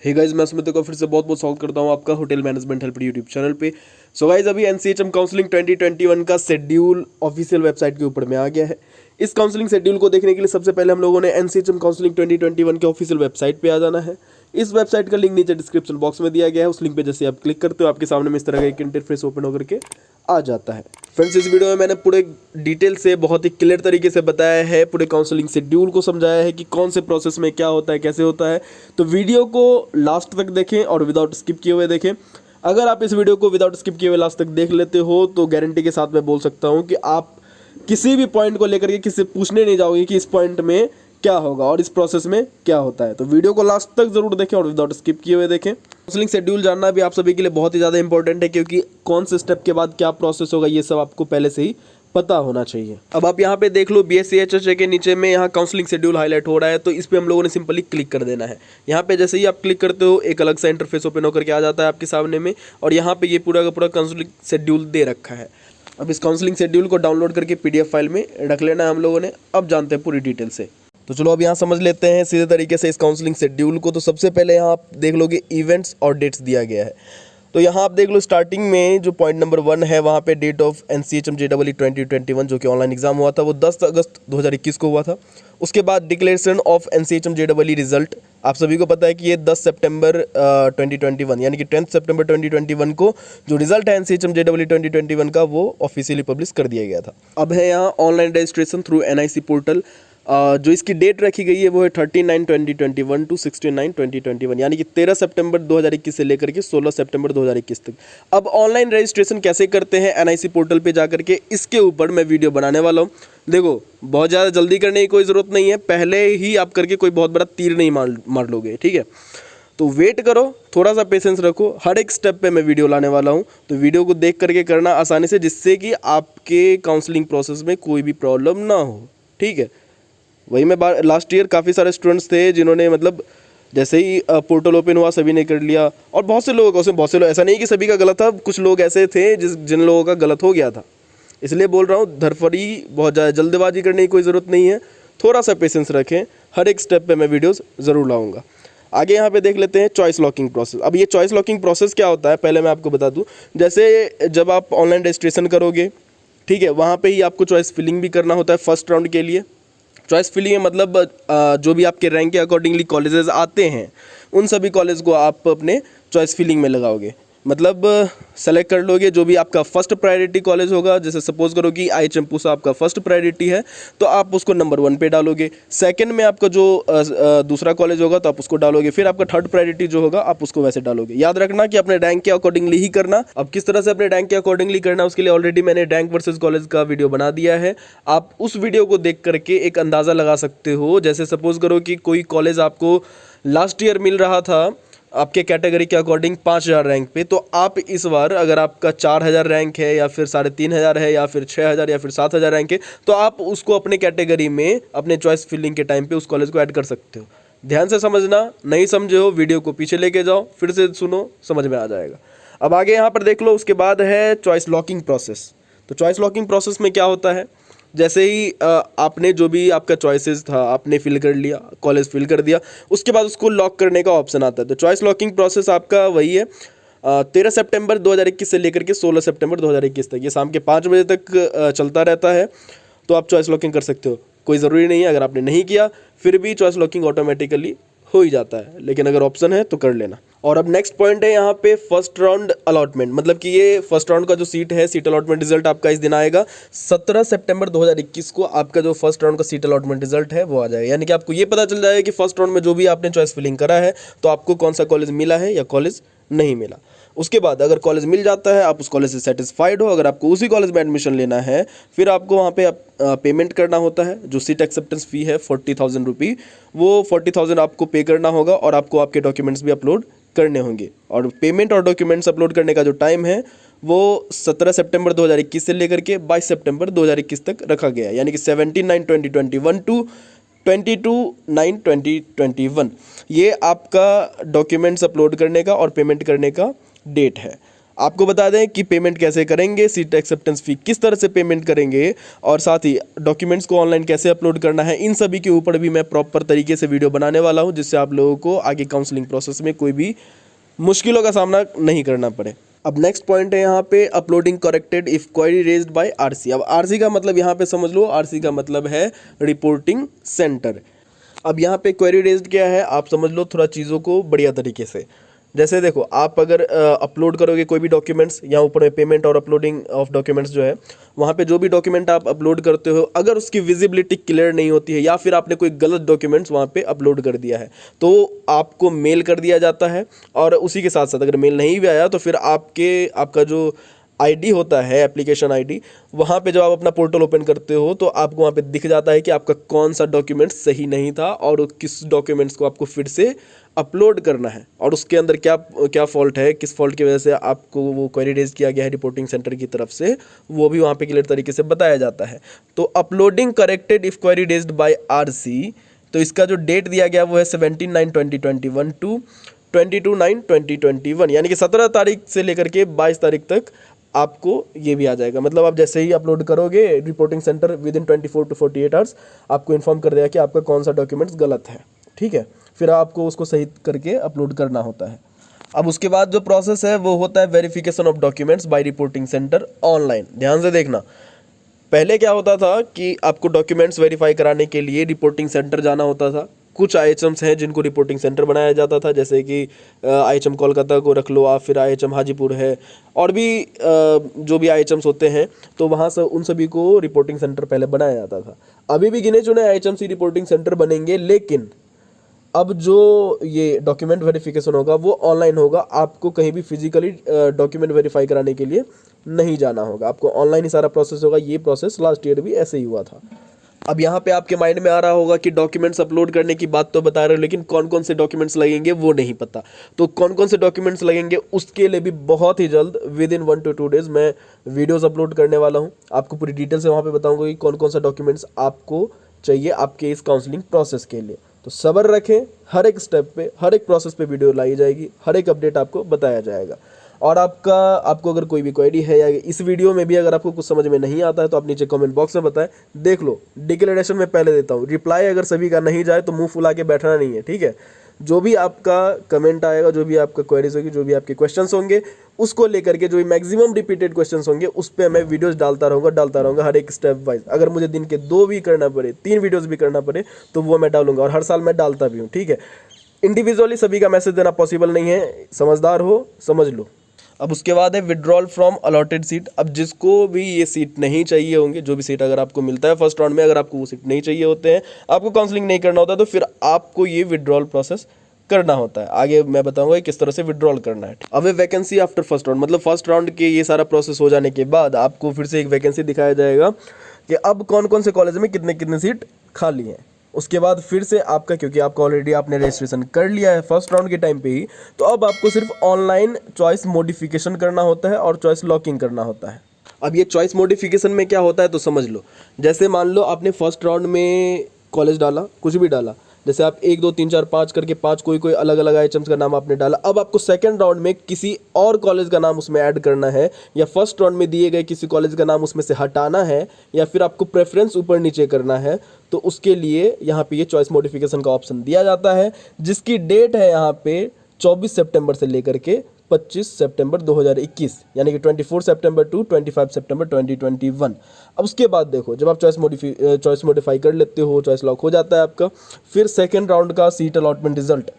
Hey guys, मैं सुमित को फिर से बहुत बहुत स्वागत करता हूं आपका hotel management help YouTube channel पे। सो गाइस, अभी एनसीएचएम काउंसलिंग 2021 का शेड्यूल ऑफिशियल वेबसाइट के ऊपर में आ गया है। इस काउंसलिंग शेड्यूल को देखने के लिए सबसे पहले हम लोगों ने एनसीएचएम काउंसलिंग 2021 के ऑफिशियल वेबसाइट पे आ जाना है। इस वेबसाइट का लिंक नीचे डिस्क्रिप्शन बॉक्स में दिया गया है। उस लिंक पे जैसे आप क्लिक करते हो आपके सामने में इस तरह का एक इंटरफेस ओपन होकर के आ जाता है। फ्रेंड्स, इस वीडियो में मैंने पूरे डिटेल से बहुत ही क्लियर तरीके से बताया है, पूरे काउंसलिंग शेड्यूल को समझाया है कि कौन से प्रोसेस में क्या होता है, कैसे होता है। तो वीडियो को लास्ट तक देखें और विदाउट स्किप किए हुए देखें। अगर आप इस वीडियो को विदाउट स्किप किए हुए लास्ट तक देख लेते हो तो गारंटी के साथ मैं बोल सकता हूँ कि आप किसी भी पॉइंट को लेकर के किसी से पूछने नहीं जाओगे कि इस पॉइंट में क्या होगा और इस प्रोसेस में क्या होता है। तो वीडियो को लास्ट तक जरूर देखें और विदाउट स्किप किए हुए देखें। काउंसलिंग शेड्यूल जानना भी आप सभी के लिए बहुत ही ज़्यादा इंपॉर्टेंट है, क्योंकि कौन से स्टेप के बाद क्या प्रोसेस होगा ये सब आपको पहले से ही पता होना चाहिए। अब आप यहाँ पे देख लो, बीएससी एचएचए के नीचे में यहाँ काउंसलिंग शेड्यूल हाईलाइट हो रहा है, तो इस पे हम लोगों ने सिंपली क्लिक कर देना है। यहाँ पे जैसे ही आप क्लिक करते हो एक अलग सा इंटरफेस ओपन होकर के आ जाता है आपके सामने में, और यहाँ पे ये पूरा का पूरा काउंसलिंग शेड्यूल दे रखा है। अब इस काउंसलिंग शेड्यूल को डाउनलोड करके पीडीएफ फाइल में रख लेना है हम लोगों ने। अब जानते हैं पूरी डिटेल से। तो चलो अब यहाँ समझ लेते हैं सीधे तरीके से इस काउंसलिंग शेड्यूल को। तो सबसे पहले यहाँ आप देख लोगे इवेंट्स और डेट्स दिया गया है। तो यहाँ आप देख लो, स्टार्टिंग में जो पॉइंट नंबर 1 है वहाँ पे डेट ऑफ एनसीएचएम जेईई 2021 जो कि ऑनलाइन एग्जाम हुआ था वो 10 अगस्त 2021 को हुआ था। उसके बाद declaration of NCHM JEE result, आप सभी को पता है कि ये 10 सितंबर 2021 यानी कि 10 सितंबर 2021 को जो रिजल्ट है एनसीएचएम जेईई 2021 का वो ऑफिशियली पब्लिश कर दिया गया था। अब है यहाँ online registration through NIC portal. जो इसकी डेट रखी गई है वो है 39/2021 टू 69/2021 यानी कि 13 सितंबर 2021 से लेकर के 16 सितंबर 2021 तक। अब ऑनलाइन रजिस्ट्रेशन कैसे करते हैं एनआईसी पोर्टल पे जाकर के, इसके ऊपर मैं वीडियो बनाने वाला हूँ। देखो, बहुत ज़्यादा जल्दी करने की कोई ज़रूरत नहीं है, पहले ही आप करके कोई बहुत बड़ा तीर नहीं मार लोगे, ठीक है। तो वेट करो, थोड़ा सा पेशेंस रखो, हर एक स्टेप पे मैं वीडियो लाने वाला हूँ। तो वीडियो को देख करके करना आसानी से, जिससे कि आपके काउंसलिंग प्रोसेस में कोई भी प्रॉब्लम ना हो, ठीक है। वही मैं लास्ट ईयर काफ़ी सारे स्टूडेंट्स थे जिन्होंने मतलब जैसे ही पोर्टल ओपन हुआ सभी ने कर लिया, और बहुत से लोग ऐसा नहीं कि सभी का गलत था, कुछ लोग ऐसे थे जिन लोगों का गलत हो गया था। इसलिए बोल रहा हूँ, धरफड़ी बहुत ज़्यादा जल्दबाजी करने की कोई ज़रूरत नहीं है, थोड़ा सा पेशेंस रखें, हर एक स्टेप पे मैं वीडियोस ज़रूर लाऊंगा। आगे यहाँ पे देख लेते हैं चॉइस लॉकिंग प्रोसेस। अब ये चॉइस लॉकिंग प्रोसेस क्या होता है पहले मैं आपको बता दूँ। जैसे जब आप ऑनलाइन रजिस्ट्रेशन करोगे, ठीक है, वहाँ पर ही आपको चॉइस फिलिंग भी करना होता है फर्स्ट राउंड के लिए। चॉइस फिलिंग मतलब जो भी आपके रैंक के अकॉर्डिंगली कॉलेजेस आते हैं उन सभी कॉलेज को आप अपने चॉइस फिलिंग में लगाओगे, मतलब सेलेक्ट कर लोगे जो भी आपका फर्स्ट प्रायोरिटी कॉलेज होगा। जैसे सपोज करो कि आईएचएम पूसा आपका फर्स्ट प्रायोरिटी है तो आप उसको नंबर 1 पे डालोगे। सेकंड में आपका जो दूसरा कॉलेज होगा तो आप उसको डालोगे। फिर आपका थर्ड प्रायोरिटी जो होगा आप उसको वैसे डालोगे। याद रखना कि अपने रैंक के अकॉर्डिंगली ही करना। अब किस तरह से अपने रैंक के अकॉर्डिंगली करना, उसके लिए ऑलरेडी मैंने रैंक वर्सेज कॉलेज का वीडियो बना दिया है। आप उस वीडियो को देख करके एक अंदाज़ा लगा सकते हो। जैसे सपोज करो कि कोई कॉलेज आपको लास्ट ईयर मिल रहा था आपके कैटेगरी के अकॉर्डिंग 5000 रैंक पे, तो आप इस बार अगर आपका 4000 रैंक है या फिर 3500 है या फिर 6000 या फिर 7000 रैंक है तो आप उसको अपने कैटेगरी में अपने चॉइस फिलिंग के टाइम पे उस कॉलेज को ऐड कर सकते हो। ध्यान से समझना, नहीं समझे हो वीडियो को पीछे लेके जाओ, फिर से सुनो, समझ में आ जाएगा। अब आगे यहाँ पर देख लो, उसके बाद है चॉइस लॉकिंग प्रोसेस। तो चॉइस लॉकिंग प्रोसेस में क्या होता है, जैसे ही आपने जो भी आपका चॉइसेस था आपने फिल कर लिया, कॉलेज फिल कर दिया, उसके बाद उसको लॉक करने का ऑप्शन आता है। तो चॉइस लॉकिंग प्रोसेस आपका वही है 13 सितंबर 2021 से लेकर के 16 सितंबर 2021 तक, ये शाम के 5 बजे तक चलता रहता है। तो आप चॉइस लॉकिंग कर सकते हो, कोई ज़रूरी नहीं है, अगर आपने नहीं किया फिर भी चॉइस लॉकिंग ऑटोमेटिकली हो ही जाता है, लेकिन अगर ऑप्शन है तो कर लेना। और अब नेक्स्ट पॉइंट है यहाँ पे फर्स्ट राउंड अलॉटमेंट, मतलब कि ये फर्स्ट राउंड का जो सीट है, सीट अलॉटमेंट रिजल्ट आपका इस दिन आएगा 17 सितंबर 2021 को। आपका जो फर्स्ट राउंड का सीट अलॉटमेंट रिजल्ट है वो आ जाएगा, यानी कि आपको ये पता चल जाएगा कि फर्स्ट राउंड में जो भी आपने चॉइस फिलिंग करा है तो आपको कौन सा कॉलेज मिला है या कॉलेज नहीं मिला। उसके बाद अगर कॉलेज मिल जाता है, आप उस कॉलेज से सेटिस्फाइड हो, अगर आपको उसी कॉलेज में एडमिशन लेना है, फिर आपको वहाँ पे पेमेंट करना होता है। जो सीट एक्सेप्टेंस फ़ी है 40,000 रुपये, वो 40,000 आपको पे करना होगा और आपको आपके डॉक्यूमेंट्स भी अपलोड करने होंगे। और पेमेंट और डॉक्यूमेंट्स अपलोड करने का जो टाइम है वो 17 सितंबर 2021 से लेकर के 22 सितंबर 2021 तक रखा गया है, यानी कि 17/9/2021 टू 22/9/2021 ये आपका डॉक्यूमेंट्स अपलोड करने का और पेमेंट करने का डेट है। आपको बता दें कि पेमेंट कैसे करेंगे, सीट एक्सेप्टेंस फ़ी किस तरह से पेमेंट करेंगे और साथ ही डॉक्यूमेंट्स को ऑनलाइन कैसे अपलोड करना है, इन सभी के ऊपर भी मैं प्रॉपर तरीके से वीडियो बनाने वाला हूं, जिससे आप लोगों को आगे काउंसलिंग प्रोसेस में कोई भी मुश्किलों का सामना नहीं करना पड़े। अब नेक्स्ट पॉइंट है यहाँ पे uploading corrected if query raised by RC. अब आरसी का मतलब यहाँ पे समझ लो, आरसी का मतलब है रिपोर्टिंग सेंटर। अब यहाँ पे क्वेरी रेज्ड क्या है आप समझ लो थोड़ा चीज़ों को बढ़िया तरीके से। जैसे देखो, आप अगर अपलोड करोगे कोई भी डॉक्यूमेंट्स, यहाँ ऊपर में पेमेंट और अपलोडिंग ऑफ डॉक्यूमेंट्स जो है, वहाँ पे जो भी डॉक्यूमेंट आप अपलोड करते हो, अगर उसकी विजिबिलिटी क्लियर नहीं होती है या फिर आपने कोई गलत डॉक्यूमेंट्स वहाँ पे अपलोड कर दिया है, तो आपको मेल कर दिया जाता है। और उसी के साथ साथ अगर मेल नहीं भी आया तो फिर आपका जो आईडी होता है, एप्लीकेशन आईडी, वहाँ पे जब आप अपना पोर्टल ओपन करते हो तो आपको वहाँ पे दिख जाता है कि आपका कौन सा डॉक्यूमेंट सही नहीं था और किस डॉक्यूमेंट्स को आपको फिर से अपलोड करना है और उसके अंदर क्या क्या फॉल्ट है, किस फॉल्ट की वजह से आपको वो क्वेरी रेज किया गया है रिपोर्टिंग सेंटर की तरफ से, वो भी वहाँ पे क्लियर तरीके से बताया जाता है। तो uploading corrected if query raised by RC, तो इसका जो डेट दिया गया वो है 17/9/2021 टू 22/9/2021, यानी कि 17 तारीख से लेकर के 22 तारीख तक आपको ये भी आ जाएगा। मतलब आप जैसे ही अपलोड करोगे, reporting centre with in 24 to 48 hours आपको इन्फॉर्म कर देगा कि आपका कौन सा डॉक्यूमेंट्स गलत है, ठीक है। फिर आपको उसको सही करके अपलोड करना होता है। अब उसके बाद जो प्रोसेस है वो होता है verification of documents by reporting centre online. ध्यान से देखना, पहले क्या होता था कि आपको डॉक्यूमेंट्स वेरीफाई कराने के लिए रिपोर्टिंग सेंटर जाना होता था। कुछ आईएचएम्स हैं जिनको रिपोर्टिंग सेंटर बनाया जाता था, जैसे कि आईएचएम कोलकाता को रख लो आप, फिर आईएचएम हाजीपुर है, और भी जो भी आईएचएम्स होते हैं, तो वहाँ से उन सभी को रिपोर्टिंग सेंटर पहले बनाया जाता था। अभी भी गिने चुने आईएचएम से रिपोर्टिंग सेंटर बनेंगे, लेकिन अब जो ये डॉक्यूमेंट वेरिफिकेशन होगा वो ऑनलाइन होगा। आपको कहीं भी फिजिकली डॉक्यूमेंट वेरीफाई कराने के लिए नहीं जाना होगा, आपको ऑनलाइन ही सारा प्रोसेस होगा। ये प्रोसेस लास्ट ईयर भी ऐसे ही हुआ था। अब यहाँ पे आपके माइंड में आ रहा होगा कि डॉक्यूमेंट्स अपलोड करने की बात तो बता रहे हो, लेकिन कौन कौन से डॉक्यूमेंट्स लगेंगे वो नहीं पता। तो कौन कौन से डॉक्यूमेंट्स लगेंगे उसके लिए भी बहुत ही जल्द विद इन 1 to 2 days मैं वीडियोज़ अपलोड करने वाला हूँ। आपको पूरी डिटेल से वहाँ पे बताऊँगा कि कौन कौन सा डॉक्यूमेंट्स आपको चाहिए आपके इस काउंसलिंग प्रोसेस के लिए। तो सब्र रखें, हर एक स्टेप पे, हर एक प्रोसेस पे वीडियो लाई जाएगी, हर एक अपडेट आपको बताया जाएगा। और आपको अगर कोई भी क्वेरी है या इस वीडियो में भी अगर आपको कुछ समझ में नहीं आता है तो आप नीचे कमेंट बॉक्स में बताएं, देख लो डिक्लेरेशन में पहले देता हूँ। रिप्लाई अगर सभी का नहीं जाए तो मुंह फुला के बैठना नहीं है, ठीक है। जो भी आपका कमेंट आएगा, जो भी आपका क्वेरीज होगी, जो भी आपके क्वेश्चंस होंगे, उसको लेकर के जो भी मैक्सिमम रिपीटेड क्वेश्चंस होंगे उस पर मैं वीडियोस डालता रहूँगा हर एक स्टेप वाइज। अगर मुझे दिन के 2 भी करना पड़े, 3 वीडियोज़ भी करना पड़े तो वो मैं डालूंगा, और हर साल मैं डालता भी हूँ, ठीक है। इंडिविजुअली सभी का मैसेज देना पॉसिबल नहीं है, समझदार हो समझ लो। अब उसके बाद है विड्रॉल फ्रॉम अलॉटेड सीट। अब जिसको भी ये सीट नहीं चाहिए होंगे, जो भी सीट अगर आपको मिलता है फर्स्ट राउंड में, अगर आपको वो सीट नहीं चाहिए होते हैं, आपको काउंसलिंग नहीं करना होता, तो फिर आपको ये विड्रॉल प्रोसेस करना होता है। आगे मैं बताऊंगा किस तरह से विड्रॉल करना है। अब वैकेंसी आफ्टर फर्स्ट राउंड, मतलब फर्स्ट राउंड के ये सारा प्रोसेस हो जाने के बाद आपको फिर से एक वैकेंसी दिखाया जाएगा कि अब कौन कौन से कॉलेज में कितने कितने सीट खाली हैं। उसके बाद फिर से आपका, क्योंकि आपका ऑलरेडी आपने रजिस्ट्रेशन कर लिया है फर्स्ट राउंड के टाइम पे ही, तो अब आपको सिर्फ ऑनलाइन चॉइस मॉडिफिकेशन करना होता है और चॉइस लॉकिंग करना होता है। अब ये चॉइस मॉडिफिकेशन में क्या होता है तो समझ लो। जैसे मान लो आपने फर्स्ट राउंड में कॉलेज डाला, कुछ भी डाला, जैसे आप 1 2 3 4 5 करके 5 कोई अलग अलग आइटम्स का नाम आपने डाला। अब आपको सेकंड राउंड में किसी और कॉलेज का नाम उसमें ऐड करना है, या फर्स्ट राउंड में दिए गए किसी कॉलेज का नाम उसमें से हटाना है, या फिर आपको प्रेफरेंस ऊपर नीचे करना है, तो उसके लिए यहाँ पे ये चॉइस मॉडिफिकेशन का ऑप्शन दिया जाता है, जिसकी डेट है यहाँ पे 24 सितंबर से लेकर के 25 सितंबर 2021, यानी कि 24 सितंबर टू 25 सितंबर 2021। अब उसके बाद देखो, जब आप चॉइस मॉडिफाई कर लेते हो, चॉइस लॉक हो जाता है आपका, फिर सेकेंड राउंड का सीट अलॉटमेंट रिजल्ट,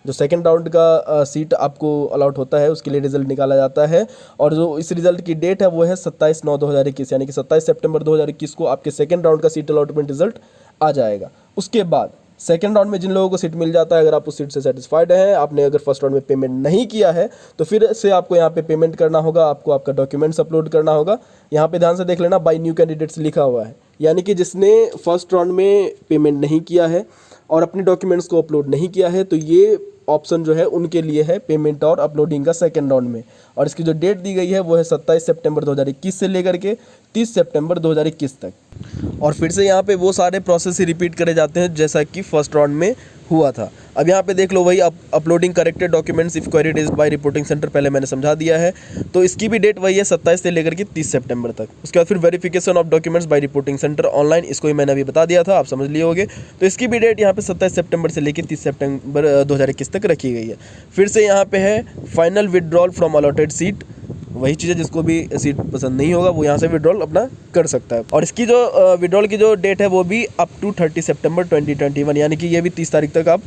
जो सेकेंड राउंड का सीट आपको अलॉट होता है उसके लिए रिजल्ट निकाला जाता है, और जो इस रिजल्ट की डेट है वो है 27/9/2021, यानी कि 27 सितंबर 2021 को आपके सेकेंड राउंड का सीट अलॉटमेंट रिजल्ट आ जाएगा। उसके बाद सेकेंड राउंड में जिन लोगों को सीट मिल जाता है, अगर आप उस सीट से सेटिस्फाइड हैं, आपने अगर फर्स्ट राउंड में पेमेंट नहीं किया है, तो फिर से आपको यहाँ पे पेमेंट करना होगा, आपको आपका डॉक्यूमेंट्स अपलोड करना होगा। यहाँ पे ध्यान से देख लेना, बाय न्यू कैंडिडेट्स लिखा हुआ है, यानी कि जिसने फर्स्ट राउंड में पेमेंट नहीं किया है और अपने डॉक्यूमेंट्स को अपलोड नहीं किया है, तो ये ऑप्शन जो है उनके लिए है, पेमेंट और अपलोडिंग का सेकेंड राउंड में। और इसकी जो डेट दी गई है वो है 27 सितंबर 2021 से लेकर के 30 सितंबर 2021 तक। और फिर से यहाँ पे वो सारे प्रोसेस ही रिपीट करे जाते हैं जैसा कि फर्स्ट राउंड में हुआ था। अब यहाँ पे देख लो वही uploading corrected documents if query raised bye reporting centre, पहले मैंने समझा दिया है। तो इसकी भी डेट वही है 27 से लेकर के 30 सितंबर तक। उसके बाद फिर verification of documents by reporting centre online, इसको ही मैंने अभी बता दिया था, आप समझ लिए होगे। तो इसकी भी डेट यहाँ पे 27 सितंबर से लेकर 30 सितंबर 2021 तक रखी गई है। फिर से यहाँ पे है final withdrawal from allotted seat, वही चीज़ है जिसको भी सीट पसंद नहीं होगा वो यहाँ से विड्रॉल अपना कर सकता है। और इसकी जो विड्रॉल की जो डेट है वो भी अप टू 30 सितंबर 2021, यानी कि ये भी 30 तारीख तक आप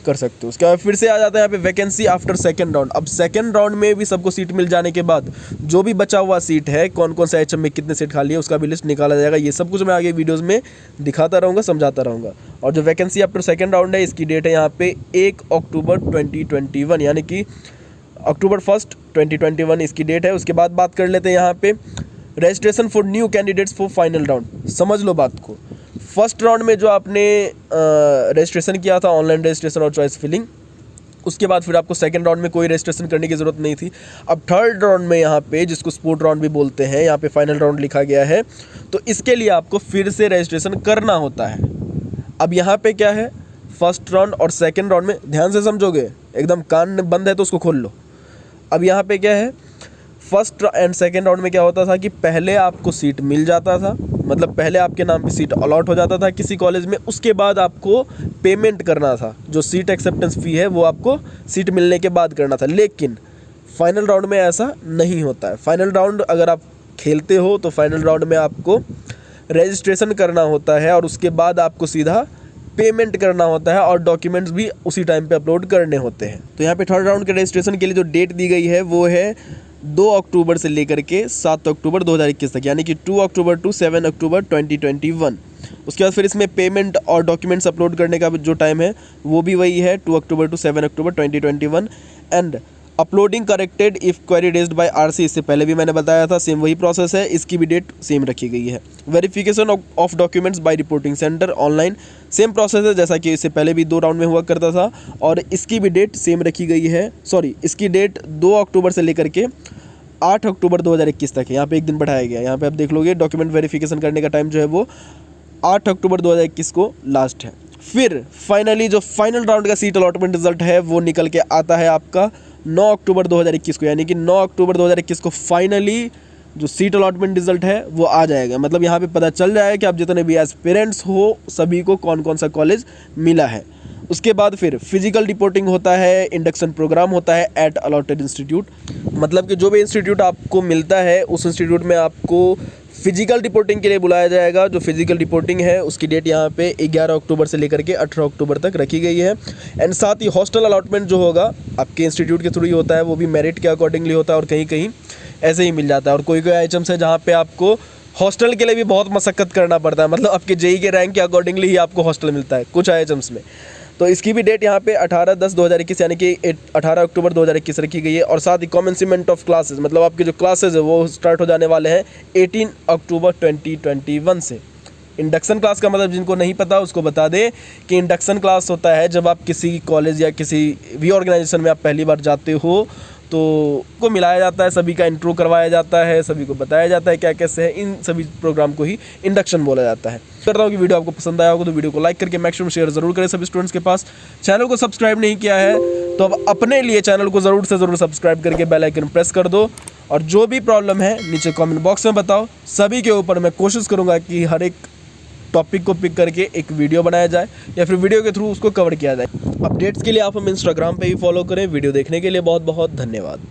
कर सकते हो। उसके बाद फिर से आ जाता है यहाँ पे वैकेंसी आफ्टर सेकंड राउंड। अब सेकंड राउंड में भी सबको सीट मिल जाने के बाद जो भी बचा हुआ सीट है, कौन कौन सा एचएम में कितने सीट खाली है, उसका भी लिस्ट निकाला जाएगा। ये सब कुछ मैं आगे वीडियोस में दिखाता रहूँगा, समझाता रहूँगा। और जो वैकेंसी आफ्टर सेकंड राउंड है, इसकी डेट है यहाँ पे 1 अक्टूबर 2021, यानी कि अक्टूबर 1 2021 इसकी डेट है। उसके बाद बात कर लेते हैं यहाँ पे registration for new candidates for final round. समझ लो बात को, फर्स्ट राउंड में जो आपने रजिस्ट्रेशन किया था, ऑनलाइन रजिस्ट्रेशन और चॉइस फिलिंग, उसके बाद फिर आपको सेकंड राउंड में कोई रजिस्ट्रेशन करने की ज़रूरत नहीं थी। अब थर्ड राउंड में यहाँ पे, जिसको स्पोर्ट राउंड भी बोलते हैं, यहाँ पे फाइनल राउंड लिखा गया है, तो इसके लिए आपको फिर से रजिस्ट्रेशन करना होता है। अब यहाँ पे क्या है, फर्स्ट राउंड और सेकेंड राउंड में ध्यान से समझोगे, एकदम कान बंद है तो उसको खोल लो। अब यहाँ पे क्या है, फर्स्ट एंड सेकेंड राउंड में क्या होता था कि पहले आपको सीट मिल जाता था, मतलब पहले आपके नाम पे सीट अलॉट हो जाता था किसी कॉलेज में, उसके बाद आपको पेमेंट करना था। जो सीट एक्सेप्टेंस फ़ी है वो आपको सीट मिलने के बाद करना था। लेकिन फाइनल राउंड में ऐसा नहीं होता है। फाइनल राउंड अगर आप खेलते हो तो फाइनल राउंड में आपको रजिस्ट्रेशन करना होता है और उसके बाद आपको सीधा पेमेंट करना होता है और डॉक्यूमेंट्स भी उसी टाइम पे अपलोड करने होते हैं। तो यहाँ पे थर्ड राउंड के रजिस्ट्रेशन के लिए जो डेट दी गई है वो है 2 अक्टूबर से लेकर के 7 अक्टूबर 2021 तक, यानी कि 2 अक्टूबर टू 7 अक्टूबर 2021। उसके बाद फिर इसमें पेमेंट और डॉक्यूमेंट्स अपलोड करने का जो टाइम है वो भी वही है 2 October to 7 October 2021। And uploading corrected if query raised by RC, इससे पहले भी मैंने बताया था, सेम वही प्रोसेस है, इसकी भी डेट सेम रखी गई है। Verification of documents by reporting centre online, same process है जैसा कि इससे पहले भी 2 राउंड में हुआ करता था, और इसकी भी डेट सेम रखी गई है। सॉरी, इसकी डेट 2 अक्टूबर से लेकर के 8 अक्टूबर 2021 तक है। यहाँ पे एक दिन बढ़ाया गया है। यहाँ पे आप देख लोगे डॉक्यूमेंट वेरिफिकेशन करने का टाइम जो है वो 8 अक्टूबर 2021 को लास्ट है। फिर फाइनली जो फाइनल राउंड का सीट अलॉटमेंट रिजल्ट है वो निकल के आता है आपका 9 अक्टूबर 2021 को, यानी कि 9 अक्टूबर 2021 को फाइनली जो सीट अलॉटमेंट रिजल्ट है वो आ जाएगा। मतलब यहाँ पे पता चल जाएगा कि आप जितने भी एस्पिरेंट्स हो सभी को कौन कौन सा कॉलेज मिला है। उसके बाद फिर फिजिकल रिपोर्टिंग होता है, इंडक्शन प्रोग्राम होता है एट अलॉटेड इंस्टीट्यूट, मतलब कि जो भी इंस्टीट्यूट आपको मिलता है उस इंस्टीट्यूट में आपको फिजिकल रिपोर्टिंग के लिए बुलाया जाएगा। जो फिजिकल रिपोर्टिंग है उसकी डेट यहाँ पे 11 अक्टूबर से लेकर के 18 अक्टूबर तक रखी गई है। एंड साथ ही हॉस्टल अलॉटमेंट जो होगा आपके इंस्टीट्यूट के थ्रू ही होता है, वो भी मेरिट के अकॉर्डिंगली होता है और कहीं कहीं ऐसे ही मिल जाता है। और कोई कोई आइटम्स है जहाँ पे आपको हॉस्टल के लिए भी बहुत मशक्कत करना पड़ता है, मतलब आपके जेई के रैंक के अकॉर्डिंगली ही आपको हॉस्टल मिलता है कुछ आइटम्स में। तो इसकी भी डेट यहाँ पे 18/10/2021 यानी कि 18 अक्टूबर 2021 रखी गई है। और साथ ही कमेंसमेंट ऑफ क्लासेस, मतलब आपके जो क्लासेस है वो स्टार्ट हो जाने वाले हैं 18 अक्टूबर 2021 से। इंडक्शन क्लास का मतलब जिनको नहीं पता उसको बता दें कि इंडक्शन क्लास होता है जब आप किसी कॉलेज या किसी भी ऑर्गेनाइजेशन में आप पहली बार जाते हो तो को मिलाया जाता है, सभी का इंट्रो करवाया जाता है, सभी को बताया जाता है क्या कैसे है, इन सभी प्रोग्राम को ही इंडक्शन बोला जाता है। करता हूँ कि वीडियो आपको पसंद आया होगा तो वीडियो को लाइक करके मैक्सिमम शेयर जरूर करें सभी स्टूडेंट्स के पास। चैनल को सब्सक्राइब नहीं किया है तो अब अपने लिए चैनल को ज़रूर से ज़रूर सब्सक्राइब करके बेल आइकन प्रेस कर दो। और जो भी प्रॉब्लम है नीचे कमेंट बॉक्स में बताओ, सभी के ऊपर मैं कोशिश करूँगा कि हर एक टॉपिक को पिक करके एक वीडियो बनाया जाए या फिर वीडियो के थ्रू उसको कवर किया जाए। अपडेट्स के लिए आप हम इंस्टाग्राम पे ही फॉलो करें। वीडियो देखने के लिए बहुत बहुत धन्यवाद।